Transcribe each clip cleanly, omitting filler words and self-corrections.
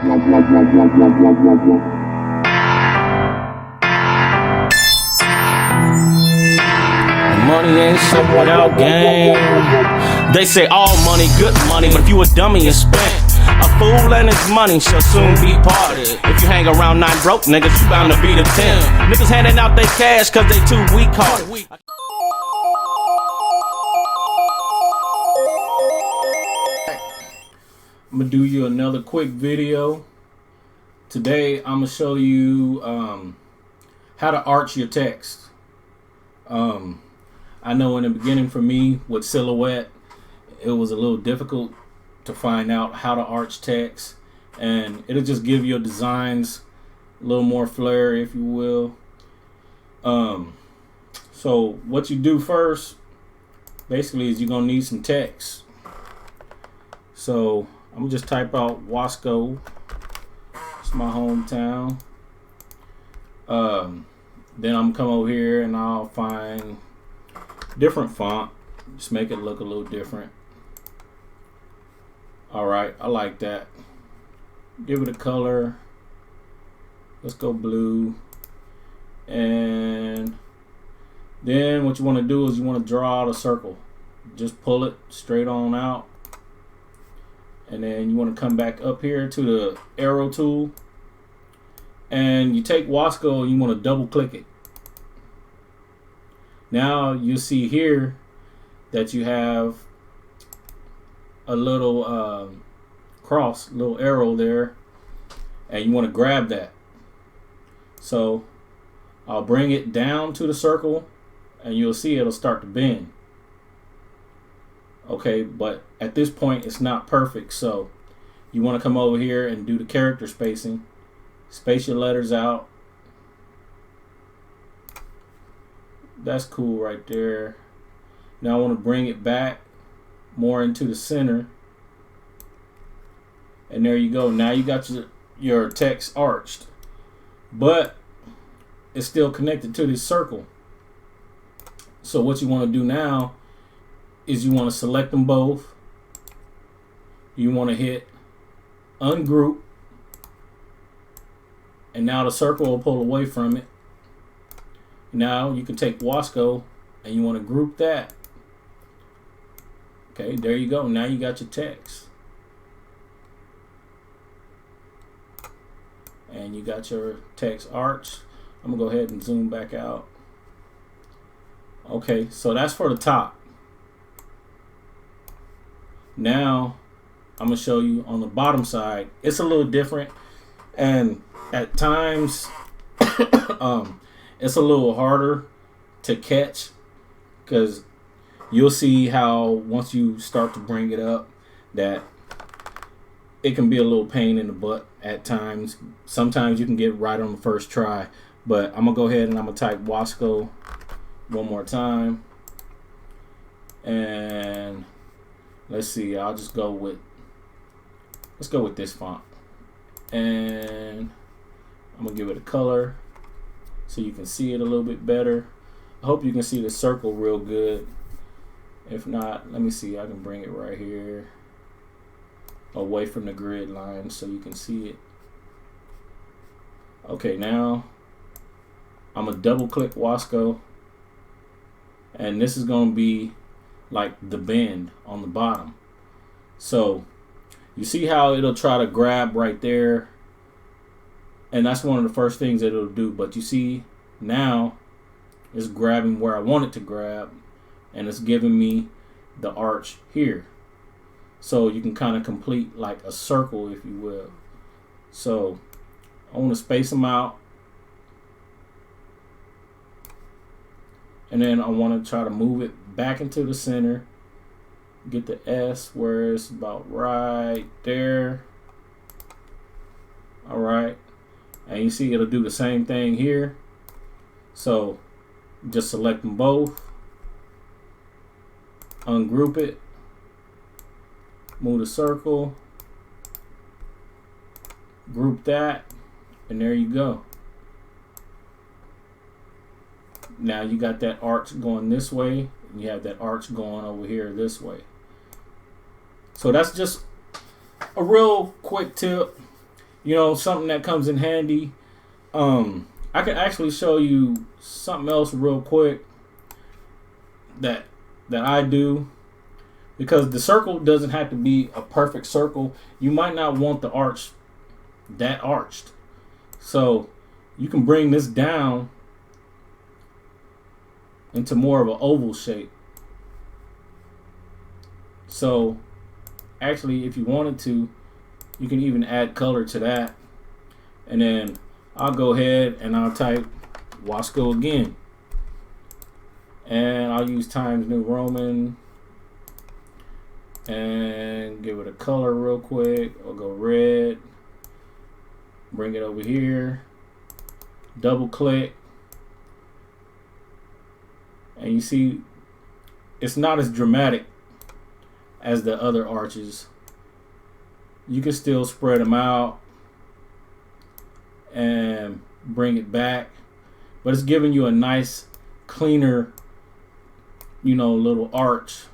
Money ain't shit without game. They say all money, good money, but if you a dummy and spent, a fool and his money shall soon be parted. If you hang around 9 broke niggas, you bound to be the 10. Niggas handing out their cash cause they too weak-hearted. I'm gonna do you another quick video. Today I'm gonna show you how to arch your text. I know in the beginning for me with Silhouette, it was a little difficult to find out how to arch text, and it'll just give your designs a little more flair, if you will. So what you do first basically is you're gonna need some text. So I'm gonna just type out Wasco. It's my hometown. Then I'm gonna come over here and I'll find different font. Just make it look a little different. Alright, I like that. Give it a color. Let's go blue. And then what you want to do is you want to draw out a circle. Just pull it straight on out. And then you want to come back up here to the arrow tool. And you take Wasco and you want to double click it. Now you see here that you have a little cross, little arrow there, and you want to grab that. So I'll bring it down to the circle and you'll see it'll start to bend. Okay, but at this point it's not perfect, so you want to come over here and do the character spacing. Space your letters out. That's cool right there. Now I want to bring it back more into the center. And there you go. Now you got your text arched. But it's still connected to this circle. So what you want to do now is you want to select them both. You want to hit ungroup. And now the circle will pull away from it. Now you can take Wasco and you want to group that. Okay, there you go. Now you got your text. And you got your text arch. I'm going to go ahead and zoom back out. Okay, so that's for the top. Now I'm going to show you on the bottom side. It's a little different. And at times it's a little harder to catch, because you'll see how once you start to bring it up that it can be a little pain in the butt at times. Sometimes you can get right on the first try, but I'm gonna go ahead and I'm gonna type Wasco one more time, and let's see, I'll just go with, let's go with this font, and I'm gonna give it a color so you can see it a little bit better. I hope you can see the circle real good. If not, let me see, I can bring it right here away from the grid line so you can see it. Okay, now I'm gonna double click Wasco, and this is gonna be like the bend on the bottom. So you see how it'll try to grab right there, and that's one of the first things that it'll do. But you see now it's grabbing where I want it to grab, and it's giving me the arch here. So you can kind of complete like a circle, if you will. So I want to space them out, and then I want to try to move it back into the center. Get the S where it's about right there. All right. And you see it'll do the same thing here. So just select them both, ungroup it, move the circle, group that, and there you go. Now you got that arch going this way, and you have that arch going over here this way. So that's just a real quick tip. you know, something that comes in handy. I can actually show you something else real quick that I do, because the circle doesn't have to be a perfect circle. You might not want the arch that arched, so you can bring this down into more of an oval shape. So actually, if you wanted to, you can even add color to that. And then I'll go ahead and I'll type Wasco again, and I'll use Times New Roman and give it a color real quick. I'll go red, bring it over here, double click, and you see it's not as dramatic as the other arches. You can still spread them out and bring it back, but it's giving you a nice, cleaner, you know, little arch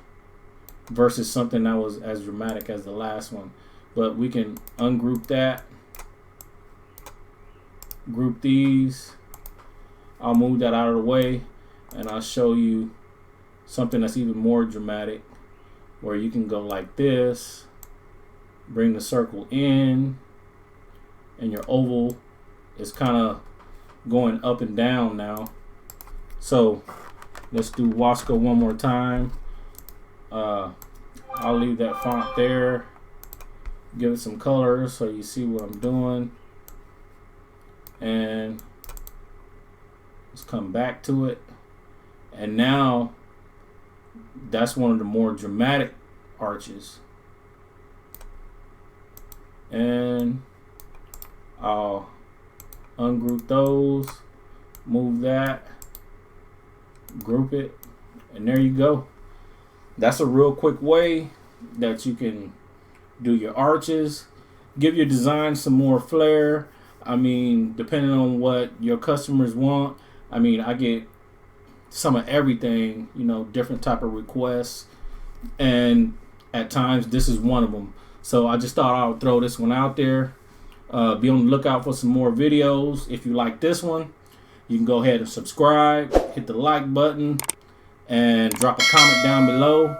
versus something that was as dramatic as the last one. But we can ungroup that, group these. I'll move that out of the way, and I'll show you something that's even more dramatic, where you can go like this, bring the circle in, and your oval is kind of going up and down now. So let's do Wasco one more time. I'll leave that font there, give it some color so you see what I'm doing, and let's come back to it. And now that's one of the more dramatic arches, and I'll ungroup those, move that, group it, and there you go. That's a real quick way that you can do your arches, give your design some more flair. I mean, depending on what your customers want. I mean, I get some of everything, you know, different type of requests, and at times this is one of them. So I just thought I would throw this one out there. Be on the lookout for some more videos. If you like this one, you can go ahead and subscribe, hit the like button, and drop a comment down below.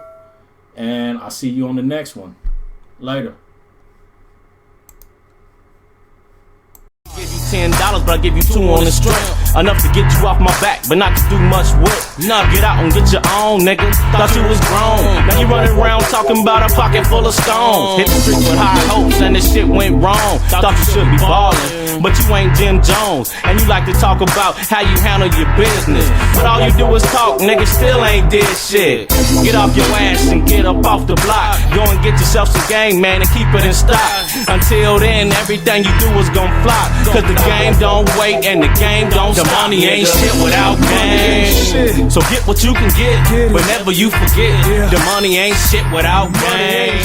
And I'll see you on the next one. Later. $10, but I give you 2 on the string. Enough to get you off my back, but not to do much work. Nah, get out and get your own, nigga. Thought you was grown. Now you running around talking about a pocket full of stones. Hit the streets with high hopes and this shit went wrong. Thought you should be ballin', but you ain't Jim Jones. And you like to talk about how you handle your business, but all you do is talk, nigga, still ain't did shit. Get off your ass and get up off the block. Go and get yourself some game, man, and keep it in stock. Until then, everything you do is gon' flop. Cause the game don't wait and the game don't stop. The money ain't shit without game. So get what you can get whenever you forget. The money ain't shit without game.